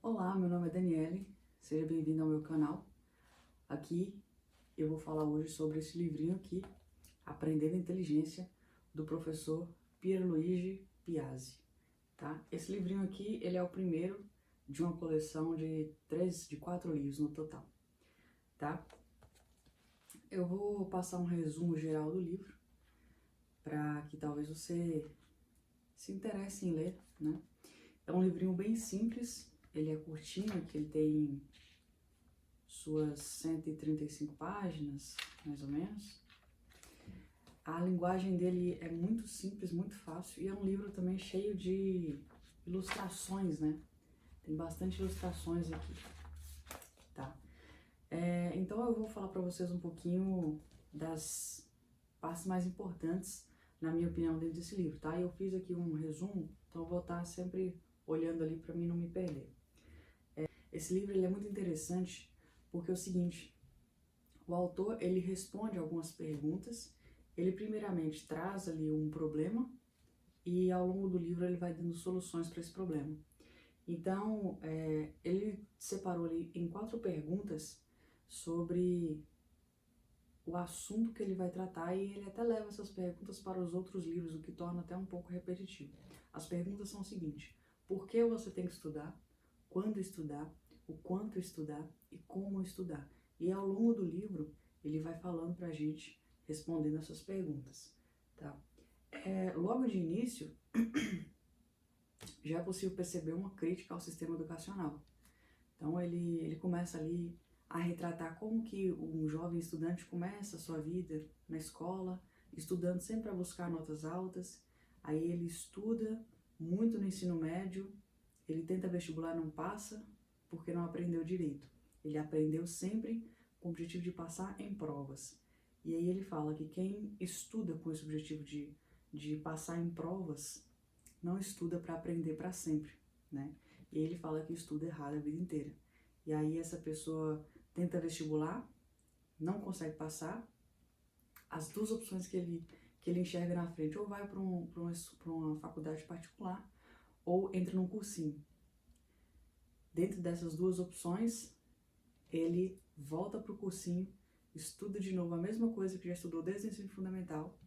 Olá, meu nome é Daniele, seja bem-vindo ao meu canal. Aqui eu vou falar hoje sobre esse livrinho aqui, Aprendendo Inteligência, do professor Pierluigi Piazzi, tá? Esse livrinho aqui, ele é o primeiro de uma coleção de 4 livros no total, tá? Eu vou passar um resumo geral do livro, para que talvez você se interesse em ler, né? É um livrinho bem simples, ele é curtinho, que ele tem suas 135 páginas, mais ou menos. A linguagem dele é muito simples, muito fácil, e é um livro também cheio de ilustrações, né? Tem bastante ilustrações aqui, tá? Então eu vou falar para vocês um pouquinho das partes mais importantes, na minha opinião, dentro desse livro, tá? Eu fiz aqui um resumo, então eu vou estar sempre olhando ali para mim não me perder. Esse livro ele é muito interessante porque é o seguinte, o autor ele responde algumas perguntas, ele primeiramente traz ali um problema e ao longo do livro ele vai dando soluções para esse problema. Então, ele separou ali em 4 perguntas sobre o assunto que ele vai tratar e ele até leva essas perguntas para os outros livros, o que torna até um pouco repetitivo. As perguntas são o seguinte: por que você tem que estudar? Quando estudar? O quanto estudar? E como estudar? E ao longo do livro, ele vai falando pra gente, respondendo essas perguntas, tá? Logo de início, já é possível perceber uma crítica ao sistema educacional. Então ele começa ali a retratar como que um jovem estudante começa a sua vida na escola, estudando sempre para buscar notas altas, aí ele estuda muito no ensino médio, ele tenta vestibular, não passa, porque não aprendeu direito. Ele aprendeu sempre com o objetivo de passar em provas. E aí ele fala que quem estuda com esse objetivo de passar em provas, não estuda para aprender para sempre, né? E ele fala que estuda errado a vida inteira. E aí essa pessoa tenta vestibular, não consegue passar, as duas opções que ele enxerga na frente, ou vai para uma faculdade particular, ou entra num cursinho. Dentro dessas duas opções, ele volta para o cursinho, estuda de novo a mesma coisa que já estudou desde o ensino fundamental,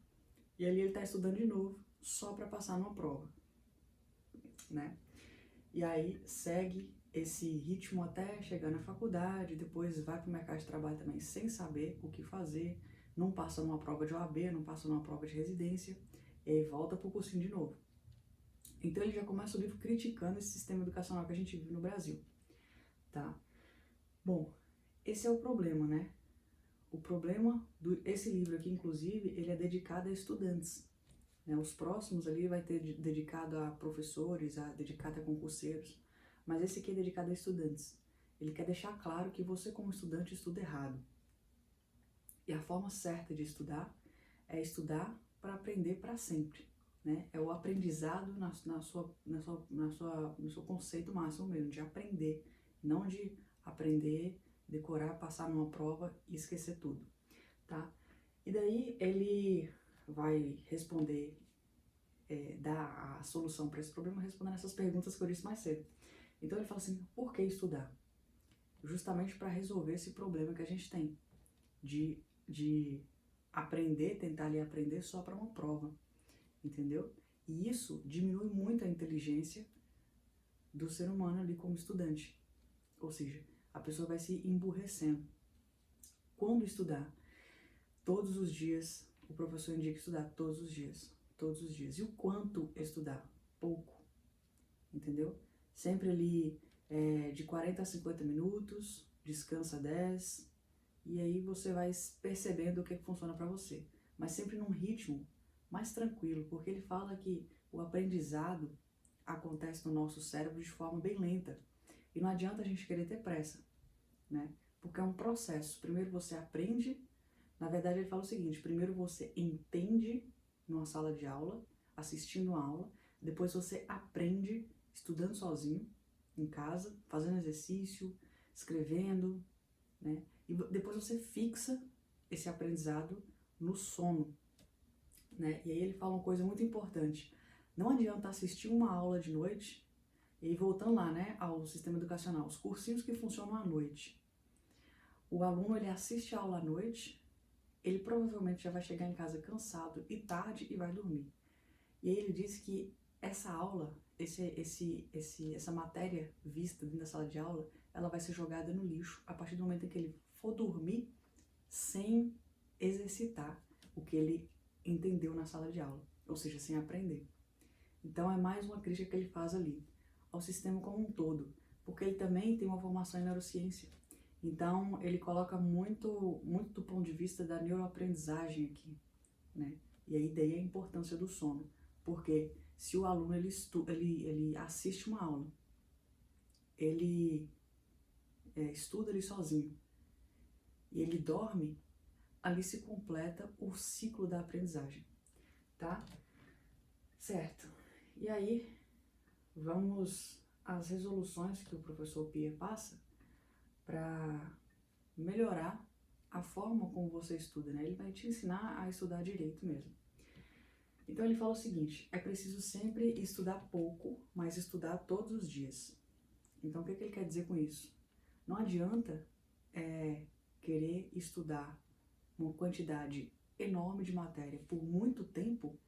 e ali ele está estudando de novo, só para passar numa prova, né? E aí segue esse ritmo até chegar na faculdade, depois vai para o mercado de trabalho também sem saber o que fazer, não passa numa prova de OAB, não passa numa prova de residência, e aí volta para o cursinho de novo. Então ele já começa o livro criticando esse sistema educacional que a gente vive no Brasil, tá? Bom, esse é o problema, né? O problema esse livro aqui, inclusive, ele é dedicado a estudantes, né? Os próximos ali vai ter dedicado a professores, dedicado a concurseiros, mas esse aqui é dedicado a estudantes. Ele quer deixar claro que você, como estudante, estuda errado. E a forma certa de estudar é estudar para aprender para sempre, né? É o aprendizado no seu conceito máximo mesmo, de aprender, não de aprender, decorar, passar numa prova e esquecer tudo, tá? E daí ele vai responder, dar a solução para esse problema respondendo essas perguntas que eu disse mais cedo. Então ele fala assim, por que estudar? Justamente para resolver esse problema que a gente tem de aprender, tentar ali aprender só para uma prova, entendeu? E isso diminui muito a inteligência do ser humano ali como estudante. Ou seja, a pessoa vai se emburrecendo. Quando estudar? Todos os dias, o professor indica estudar todos os dias. Todos os dias. E o quanto estudar? Pouco, entendeu? Sempre ali de 40 a 50 minutos, descansa 10, e aí você vai percebendo o que funciona para você. Mas sempre num ritmo mais tranquilo, porque ele fala que o aprendizado acontece no nosso cérebro de forma bem lenta. E não adianta a gente querer ter pressa, né? Porque é um processo. Primeiro você aprende, na verdade ele fala o seguinte, primeiro você entende numa sala de aula, assistindo a aula, depois você aprende estudando sozinho, em casa, fazendo exercício, escrevendo, né? E depois você fixa esse aprendizado no sono, né? E aí ele fala uma coisa muito importante. Não adianta assistir uma aula de noite E voltando lá, né, ao sistema educacional, os cursinhos que funcionam à noite. O aluno, ele assiste a aula à noite, ele provavelmente já vai chegar em casa cansado e tarde e vai dormir. E aí ele diz que essa aula, essa matéria vista dentro da sala de aula, ela vai ser jogada no lixo a partir do momento em que ele for dormir sem exercitar o que ele entendeu na sala de aula, ou seja, sem aprender. Então é mais uma crítica que ele faz ali ao sistema como um todo, porque ele também tem uma formação em neurociência. Então ele coloca muito do ponto de vista da neuroaprendizagem aqui, né? E aí daí a importância do sono, porque se o aluno ele assiste uma aula, ele estuda ali sozinho e ele dorme, ali se completa o ciclo da aprendizagem, tá? Certo. E aí, vamos às resoluções que o professor Pierre passa para melhorar a forma como você estuda, né? Ele vai te ensinar a estudar direito mesmo. Então ele fala o seguinte: é preciso sempre estudar pouco, mas estudar todos os dias. Então o que ele quer dizer com isso? Não adianta querer estudar uma quantidade enorme de matéria por muito tempo,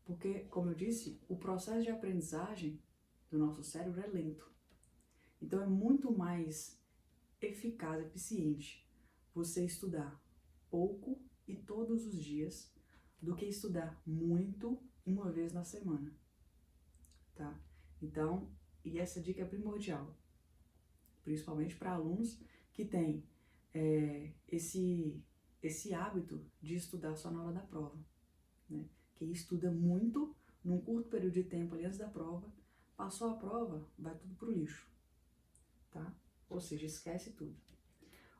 porque, como eu disse, o processo de aprendizagem do nosso cérebro é lento. Então é muito mais eficaz, eficiente você estudar pouco e todos os dias do que estudar muito uma vez na semana, tá? Então, e essa dica é primordial, principalmente para alunos que têm esse hábito de estudar só na hora da prova, né? Quem estuda muito num curto período de tempo ali antes da prova, passou a prova, vai tudo pro lixo, tá? Ou seja, esquece tudo.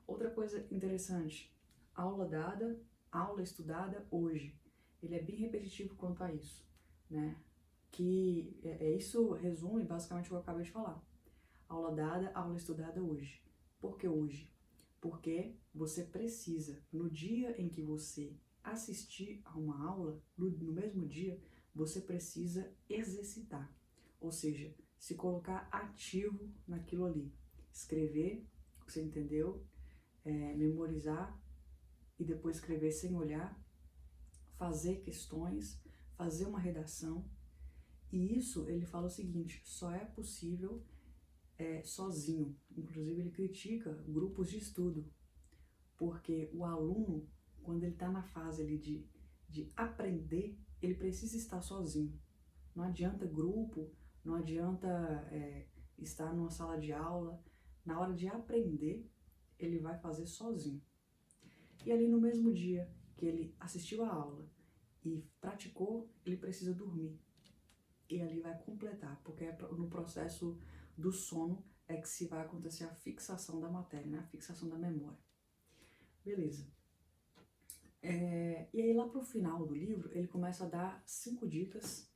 Outra coisa interessante, aula dada, aula estudada hoje. Ele é bem repetitivo quanto a isso, né? Que isso resume basicamente o que eu acabei de falar. Aula dada, aula estudada hoje. Por que hoje? Porque você precisa, no dia em que você assistir a uma aula, no mesmo dia, você precisa exercitar. Ou seja, se colocar ativo naquilo ali. Escrever o que você entendeu, memorizar e depois escrever sem olhar, fazer questões, fazer uma redação. E isso, ele fala o seguinte, só é possível sozinho. Inclusive, ele critica grupos de estudo, porque o aluno, quando ele está na fase ali de aprender, ele precisa estar sozinho. Não adianta grupo, não adianta estar numa sala de aula. Na hora de aprender, ele vai fazer sozinho. E ali no mesmo dia que ele assistiu a aula e praticou, ele precisa dormir. E ali vai completar, porque no processo do sono é que se vai acontecer a fixação da matéria, né? A fixação da memória. Beleza. E aí lá pro final do livro, ele começa a dar 5 dicas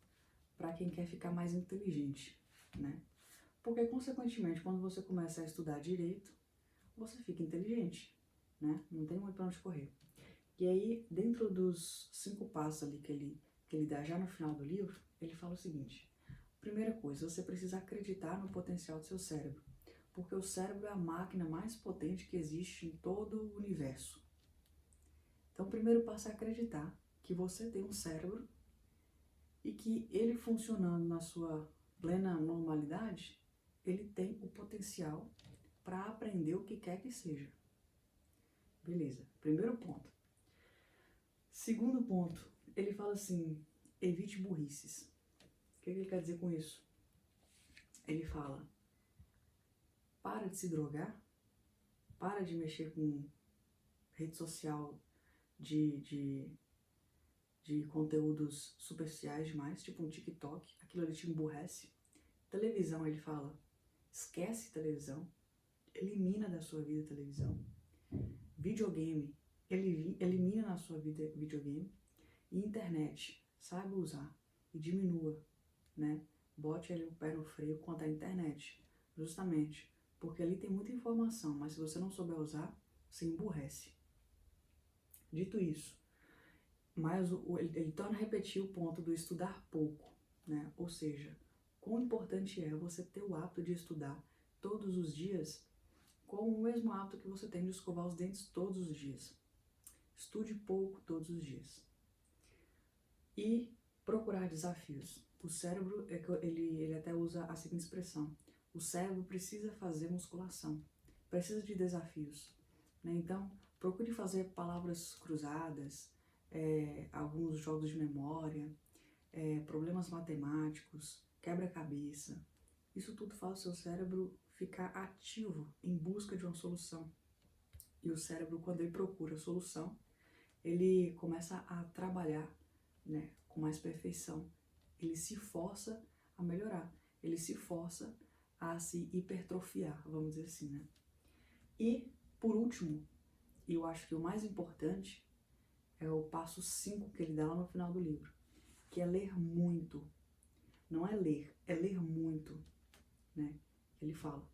para quem quer ficar mais inteligente, né? Porque, consequentemente, quando você começa a estudar direito, você fica inteligente, né? Não tem muito pra onde correr. E aí, dentro dos 5 passos ali que ele dá já no final do livro, ele fala o seguinte: primeira coisa, você precisa acreditar no potencial do seu cérebro, porque o cérebro é a máquina mais potente que existe em todo o universo. Então, o primeiro passo é acreditar que você tem um cérebro e que ele funcionando na sua plena normalidade, ele tem o potencial para aprender o que quer que seja. Beleza, primeiro ponto. Segundo ponto, ele fala assim, evite burrices. O que ele quer dizer com isso? Ele fala, para de se drogar, para de mexer com rede social de conteúdos superficiais demais, tipo um TikTok, aquilo ali te emburrece. Televisão, ele fala, esquece televisão, elimina da sua vida televisão. Videogame, elimina na sua vida videogame. E internet, saiba usar e diminua, né? Bote ali o pé no freio quanto à internet, justamente, porque ali tem muita informação, mas se você não souber usar, você emburrece. Dito isso, mas ele torna a repetir o ponto do estudar pouco, né? Ou seja, quão importante é você ter o hábito de estudar todos os dias com o mesmo hábito que você tem de escovar os dentes todos os dias. Estude pouco todos os dias. E procurar desafios. O cérebro, ele até usa a seguinte expressão: o cérebro precisa fazer musculação, precisa de desafios, né? Então, procure fazer palavras cruzadas, alguns jogos de memória, problemas matemáticos, quebra-cabeça. Isso tudo faz o seu cérebro ficar ativo em busca de uma solução. E o cérebro, quando ele procura a solução, ele começa a trabalhar, né, com mais perfeição. Ele se força a melhorar, ele se força a se hipertrofiar, vamos dizer assim, né? E, por último, e eu acho que o mais importante, é o passo 5 que ele dá lá no final do livro, que é ler muito. Não é ler muito, né? Ele fala.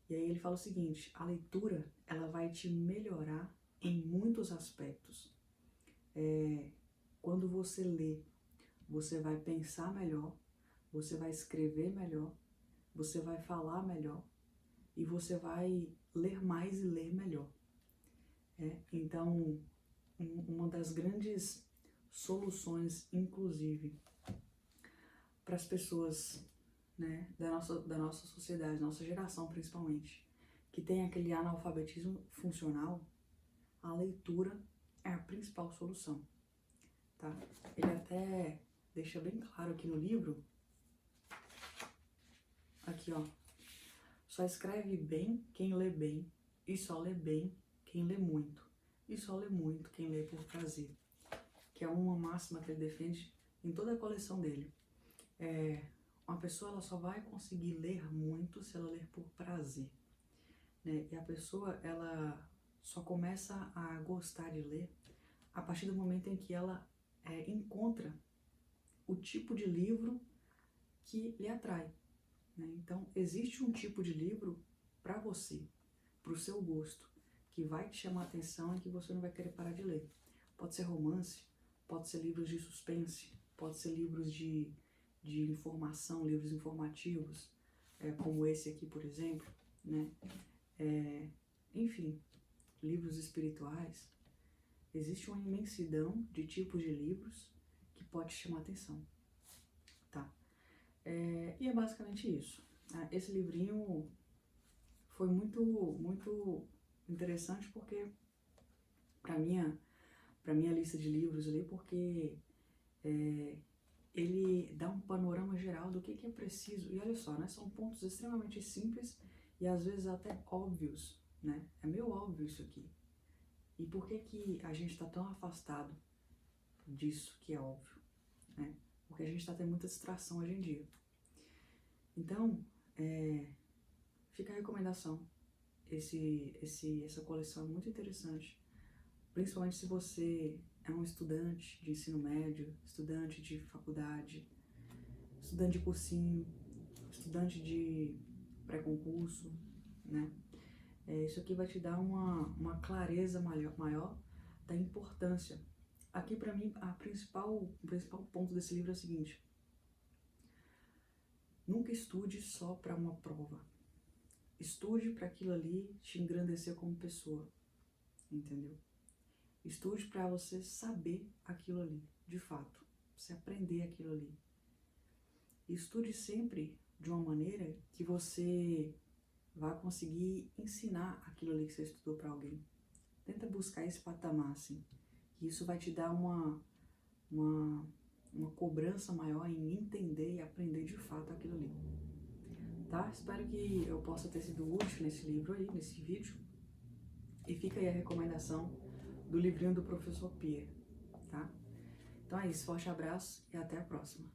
E aí ele fala o seguinte: a leitura, ela vai te melhorar em muitos aspectos. Quando você lê, você vai pensar melhor, você vai escrever melhor, você vai falar melhor e você vai ler mais e ler melhor. Então, uma das grandes soluções, inclusive, para as pessoas, né, da nossa sociedade, nossa geração principalmente, que tem aquele analfabetismo funcional, a leitura é a principal solução, tá? Ele até deixa bem claro aqui no livro, aqui ó, só escreve bem quem lê bem, e só lê bem quem lê muito, e só lê muito quem lê por prazer, que é uma máxima que ele defende em toda a coleção dele. Uma pessoa, ela só vai conseguir ler muito se ela ler por prazer, né? E a pessoa, ela só começa a gostar de ler a partir do momento em que ela encontra o tipo de livro que lhe atrai, né? Então, existe um tipo de livro para você, para o seu gosto, que vai te chamar a atenção e que você não vai querer parar de ler. Pode ser romance, pode ser livros de suspense, pode ser livros de informação, livros informativos, como esse aqui, por exemplo, né? Enfim, livros espirituais. Existe uma imensidão de tipos de livros que pode te chamar a atenção, tá? E é basicamente isso. Esse livrinho foi muito interessante porque para minha lista de livros ali, porque ele dá um panorama geral do que é preciso. E olha só, né? São pontos extremamente simples e às vezes até óbvios, né? É meio óbvio isso aqui. E por que a gente está tão afastado disso que é óbvio, né? Porque a gente está tendo muita distração hoje em dia. Então, fica a recomendação. Essa coleção é muito interessante, principalmente se você é um estudante de ensino médio, estudante de faculdade, estudante de cursinho, estudante de pré-concurso, né? Isso aqui vai te dar uma clareza maior da importância. Aqui, para mim, o principal ponto desse livro é o seguinte: nunca estude só para uma prova. Estude para aquilo ali te engrandecer como pessoa, entendeu? Estude para você saber aquilo ali, de fato, você aprender aquilo ali. Estude sempre de uma maneira que você vai conseguir ensinar aquilo ali que você estudou para alguém. Tenta buscar esse patamar, assim, que isso vai te dar uma cobrança maior em entender e aprender de fato aquilo ali. Tá? Espero que eu possa ter sido útil nesse livro aí, nesse vídeo. E fica aí a recomendação do livrinho do professor Pierre, tá? Então é isso, forte abraço e até a próxima.